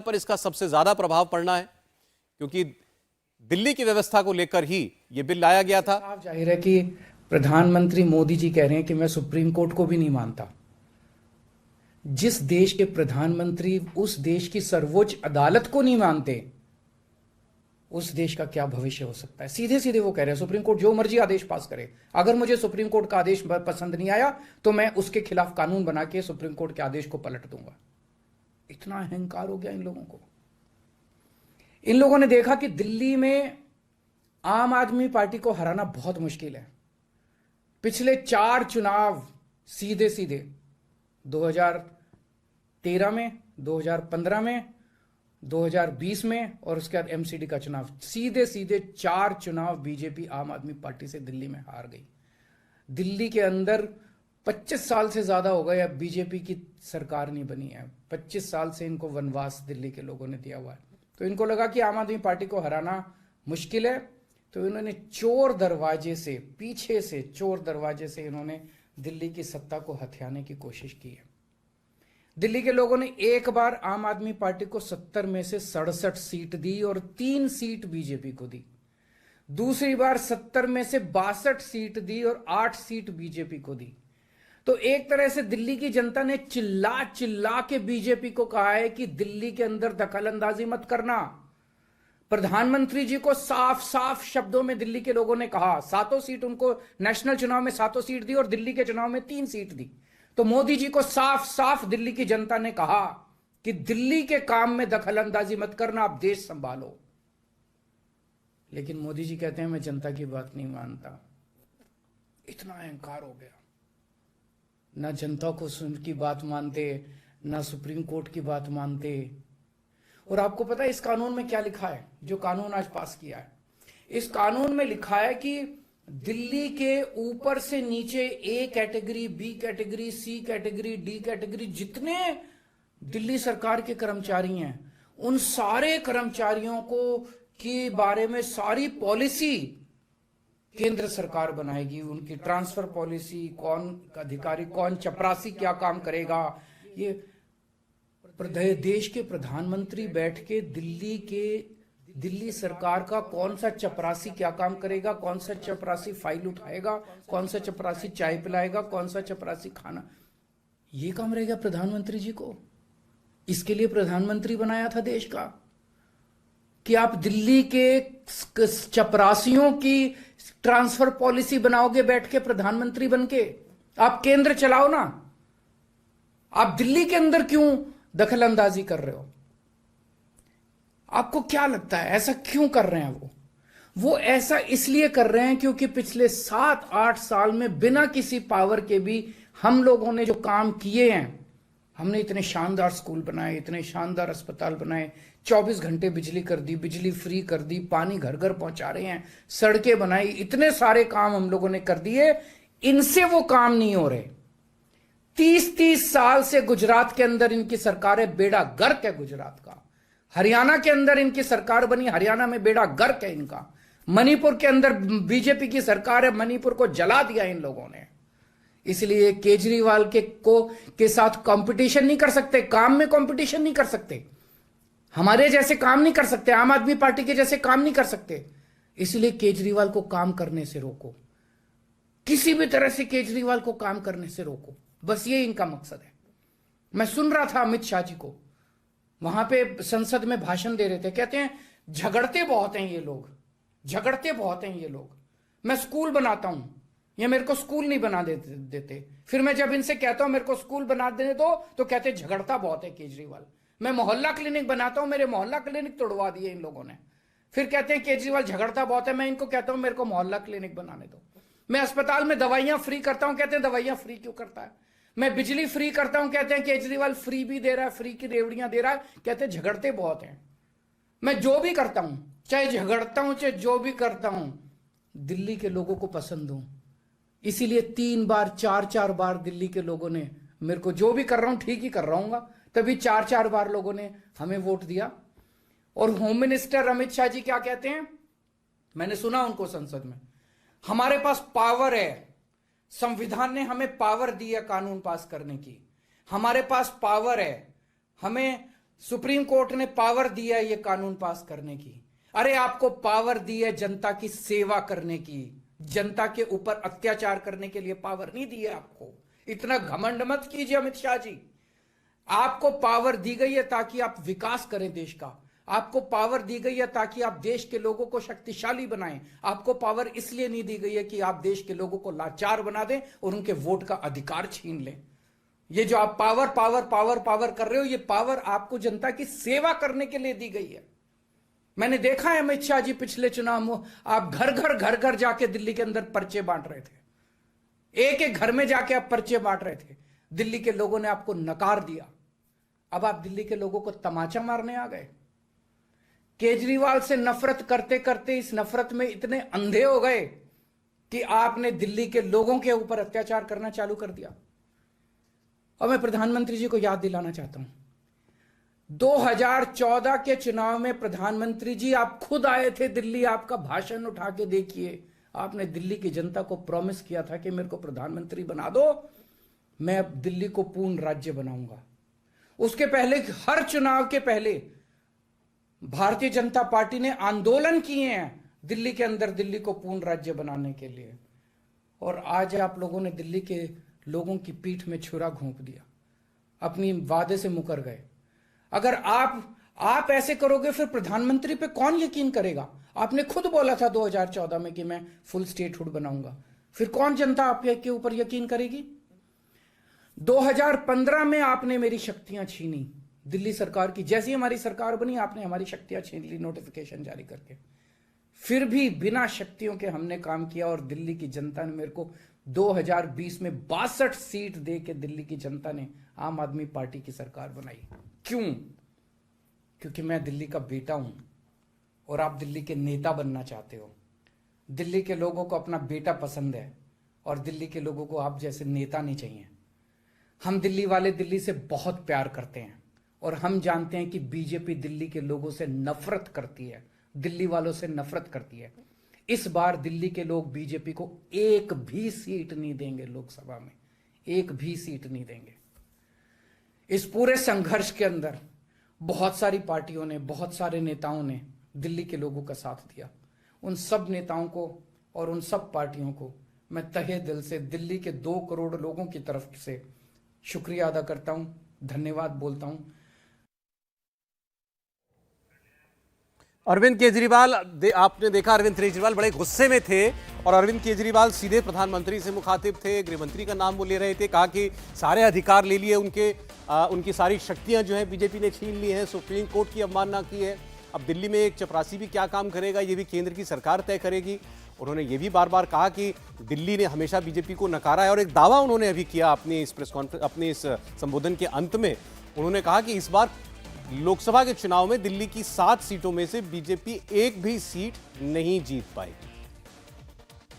पर इसका सबसे ज्यादा प्रभाव पड़ना है, क्योंकि दिल्ली की व्यवस्था को लेकर ही यह बिल लाया गया था। साफ जाहिर है कि प्रधानमंत्री मोदी जी कह रहे हैं कि मैं सुप्रीम कोर्ट को भी नहीं मानता। जिस देश के प्रधानमंत्री उस देश की सर्वोच्च अदालत को नहीं मानते, उस देश का क्या भविष्य हो सकता है। सीधे सीधे वो कह रहे हैं सुप्रीम कोर्ट जो मर्जी आदेश पास करे, अगर मुझे सुप्रीम कोर्ट का आदेश पसंद नहीं आया तो मैं उसके खिलाफ कानून बना के सुप्रीम कोर्ट के आदेश को पलट दूंगा। इतना अहंकार हो गया इन लोगों को। इन लोगों ने देखा कि दिल्ली में आम आदमी पार्टी को हराना बहुत मुश्किल है। पिछले 4 चुनाव सीधे सीधे 2013 में, 2015 में, 2020 में और उसके बाद एमसीडी का चुनाव, सीधे सीधे 4 चुनाव बीजेपी आम आदमी पार्टी से दिल्ली में हार गई। दिल्ली के अंदर 25 साल से ज्यादा हो गए अब बीजेपी की सरकार नहीं बनी है। 25 साल से इनको वनवास दिल्ली के लोगों ने दिया हुआ है। तो इनको लगा कि आम आदमी पार्टी को हराना मुश्किल है, तो इन्होंने चोर दरवाजे से, पीछे से चोर दरवाजे से इन्होंने दिल्ली की सत्ता को हथियाने की कोशिश की है। दिल्ली के लोगों ने एक बार आम आदमी पार्टी को 70 में से 67 सीट दी और 3 सीट बीजेपी को दी। दूसरी बार 70 में से 62 सीट दी और 8 सीट बीजेपी को दी। तो एक तरह से दिल्ली की जनता ने चिल्ला चिल्ला के बीजेपी को कहा है कि दिल्ली के अंदर दखलंदाजी मत करना। प्रधानमंत्री जी को साफ साफ शब्दों में दिल्ली के लोगों ने कहा, 7 सीट उनको नेशनल चुनाव में 7 सीट दी और दिल्ली के चुनाव में 3 सीट दी। तो मोदी जी को साफ साफ दिल्ली की जनता ने कहा कि दिल्ली के काम में दखलंदाजी मत करना, आप देश संभालो। लेकिन मोदी जी कहते हैं मैं जनता की बात नहीं मानता। इतना अहंकार हो गया, ना जनता को सुन की बात मानते, ना सुप्रीम कोर्ट की बात मानते। और आपको पता है इस कानून में क्या लिखा है, जो कानून आज पास किया है? इस कानून में लिखा है कि दिल्ली के ऊपर से नीचे A category, B category, C category, D category, जितने दिल्ली सरकार के कर्मचारी हैं, उन सारे कर्मचारियों को के बारे में सारी पॉलिसी केंद्र सरकार बनाएगी। उनकी ट्रांसफर पॉलिसी, कौन अधिकारी, कौन चपरासी क्या काम करेगा, ये देश के प्रधानमंत्री बैठ के दिल्ली सरकार का कौन सा चपरासी क्या काम करेगा, कौन सा चपरासी फाइल उठाएगा, कौन सा चपरासी चाय पिलाएगा, कौन सा चपरासी खाना, ये काम रहेगा प्रधानमंत्री जी को। इसके लिए प्रधानमंत्री बनाया था देश का कि आप दिल्ली के चपरासियों की ट्रांसफर पॉलिसी बनाओगे बैठ के प्रधानमंत्री बनके। आप केंद्र चलाओ ना, आप दिल्ली के अंदर क्यों दखलंदाजी कर रहे हो? आपको क्या लगता है ऐसा क्यों कर रहे हैं? वो ऐसा इसलिए कर रहे हैं क्योंकि पिछले 7-8 साल में बिना किसी पावर के भी हम लोगों ने जो काम किए हैं, हमने इतने शानदार स्कूल बनाए, इतने शानदार अस्पताल बनाए, 24 घंटे बिजली कर दी, बिजली फ्री कर दी, पानी घर घर पहुंचा रहे हैं, सड़कें बनाई, इतने सारे काम हम लोगों ने कर दिए। इनसे वो काम नहीं हो रहे। 30-30 साल से गुजरात के अंदर इनकी सरकार है, बेड़ा गर्क है गुजरात का। हरियाणा के अंदर इनकी सरकार बनी, हरियाणा में बेड़ा गर्क है इनका। मणिपुर के अंदर बीजेपी की सरकार है, मणिपुर को जला दिया इन लोगों ने। इसलिए केजरीवाल के साथ कंपटीशन नहीं कर सकते, काम में कंपटीशन नहीं कर सकते, हमारे जैसे काम नहीं कर सकते, आम आदमी पार्टी के जैसे काम नहीं कर सकते। इसलिए केजरीवाल को काम करने से रोको, किसी भी तरह से केजरीवाल को काम करने से रोको, बस ये इनका मकसद है। मैं सुन रहा था अमित शाह जी को, वहां पे संसद में भाषण दे रहे थे, कहते हैं झगड़ते बहुत हैं ये लोग, झगड़ते बहुत हैं ये लोग। मैं स्कूल बनाता हूं, ये मेरे को स्कूल नहीं बना देते। फिर मैं जब इनसे कहता हूं मेरे को स्कूल बना देने दो, तो कहते झगड़ता बहुत है केजरीवाल। मैं मोहल्ला क्लिनिक बनाता हूं, मेरे मोहल्ला क्लिनिक तोड़वा दिए इन लोगों ने। फिर कहते हैं केजरीवाल झगड़ता बहुत है। मैं इनको कहता हूं मेरे को मोहल्ला क्लिनिक बनाने दो। मैं अस्पताल में दवाइयां फ्री करता हूं, कहते हैं दवाइयां फ्री क्यों करता है। मैं बिजली फ्री करता हूं, कहते हैं केजरीवाल फ्री भी दे रहा है, फ्री की रेवड़ियां दे रहा है, कहते हैं झगड़ते बहुत हैं। मैं जो भी करता हूं, चाहे झगड़ता हूं चाहे जो भी करता हूं, दिल्ली के लोगों को पसंद हूं। इसीलिए 3 बार 4-4 बार दिल्ली के लोगों ने मेरे को, जो भी कर रहा हूं ठीक ही कर रहा हूं, तभी 4-4 बार लोगों ने हमें वोट दिया। और होम मिनिस्टर अमित शाह जी क्या कहते हैं, मैंने सुना उनको संसद में, हमारे पास पावर है, संविधान ने हमें पावर दी है कानून पास करने की, हमारे पास पावर है, हमें सुप्रीम कोर्ट ने पावर दिया है ये कानून पास करने की। अरे आपको पावर दी है जनता की सेवा करने की, जनता के ऊपर अत्याचार करने के लिए पावर नहीं दी है आपको। इतना घमंड मत कीजिए अमित शाह जी। आपको पावर दी गई है ताकि आप विकास करें देश का। आपको पावर दी गई है ताकि आप देश के लोगों को शक्तिशाली बनाएं। आपको पावर इसलिए नहीं दी गई है कि आप देश के लोगों को लाचार बना दें और उनके वोट का अधिकार छीन लें। ये जो आप पावर पावर पावर पावर कर रहे हो, ये पावर आपको जनता की सेवा करने के लिए दी गई है। मैंने देखा है अमित शाह जी पिछले चुनाव में आप घर घर जाके दिल्ली के अंदर पर्चे बांट रहे थे। एक एक घर में जाके आप पर्चे बांट रहे थे। दिल्ली के लोगों ने आपको नकार दिया। अब आप दिल्ली के लोगों को तमाचा मारने आ गए। केजरीवाल से नफरत करते करते इस नफरत में इतने अंधे हो गए कि आपने दिल्ली के लोगों के ऊपर अत्याचार करना चालू कर दिया। और मैं प्रधानमंत्री जी को याद दिलाना चाहता हूं, 2014 के चुनाव में प्रधानमंत्री जी आप खुद आए थे दिल्ली। आपका भाषण उठा के देखिए। आपने दिल्ली की जनता को प्रॉमिस किया था कि मेरे को प्रधानमंत्री बना दो, मैं अब दिल्ली को पूर्ण राज्य बनाऊंगा। उसके पहले, हर चुनाव के पहले भारतीय जनता पार्टी ने आंदोलन किए हैं दिल्ली के अंदर दिल्ली को पूर्ण राज्य बनाने के लिए। और आज आप लोगों ने दिल्ली के लोगों की पीठ में छुरा घोंप दिया, अपनी वादे से मुकर गए। अगर आप ऐसे करोगे फिर प्रधानमंत्री पे कौन यकीन करेगा? आपने खुद बोला था 2014 में कि मैं फुल स्टेटहुड बनाऊंगा। फिर कौन जनता आपके ऊपर यकीन करेगी? 2015 में आपने मेरी शक्तियां छीनी दिल्ली सरकार की। जैसी हमारी सरकार बनी आपने हमारी शक्तियां छीन ली नोटिफिकेशन जारी करके। फिर भी बिना शक्तियों के हमने काम किया और दिल्ली की जनता ने मेरे को 2020 में 62 सीट दे के दिल्ली की जनता ने आम आदमी पार्टी की सरकार बनाई। क्यों? क्योंकि मैं दिल्ली का बेटा हूं और आप दिल्ली के नेता बनना चाहते हो। दिल्ली के लोगों को अपना बेटा पसंद है और दिल्ली के लोगों को आप जैसे नेता नहीं चाहिए। हम दिल्ली वाले दिल्ली से बहुत प्यार करते हैं और हम जानते हैं कि बीजेपी दिल्ली के लोगों से नफरत करती है, दिल्ली वालों से नफरत करती है। इस बार दिल्ली के लोग बीजेपी को एक भी सीट नहीं देंगे, लोकसभा में एक भी सीट नहीं देंगे। इस पूरे संघर्ष के अंदर बहुत सारी पार्टियों ने, बहुत सारे नेताओं ने दिल्ली के लोगों का साथ दिया। उन सब नेताओं को और उन सब पार्टियों को मैं तहे दिल से दिल्ली के 2 करोड़ लोगों की तरफ से शुक्रिया अदा करता हूं, धन्यवाद बोलता हूं। अरविंद केजरीवाल, आपने देखा अरविंद केजरीवाल बड़े गुस्से में थे और अरविंद केजरीवाल सीधे प्रधानमंत्री से मुखातिब थे। गृहमंत्री का नाम वो ले रहे थे, कहा कि सारे अधिकार ले लिए उनकी सारी शक्तियां जो है बीजेपी ने छीन ली हैं, सुप्रीम कोर्ट की अवमानना की है। अब दिल्ली में एक चपरासी भी क्या काम करेगा ये भी केंद्र की सरकार तय करेगी। उन्होंने ये भी बार बार कहा कि दिल्ली ने हमेशा बीजेपी को नकारा है और एक दावा उन्होंने अभी किया अपनी इस प्रेस कॉन्फ्रेंस, अपने इस संबोधन के अंत में उन्होंने कहा कि इस बार लोकसभा के चुनाव में दिल्ली की 7 सीटों में से बीजेपी एक भी सीट नहीं जीत पाएगी।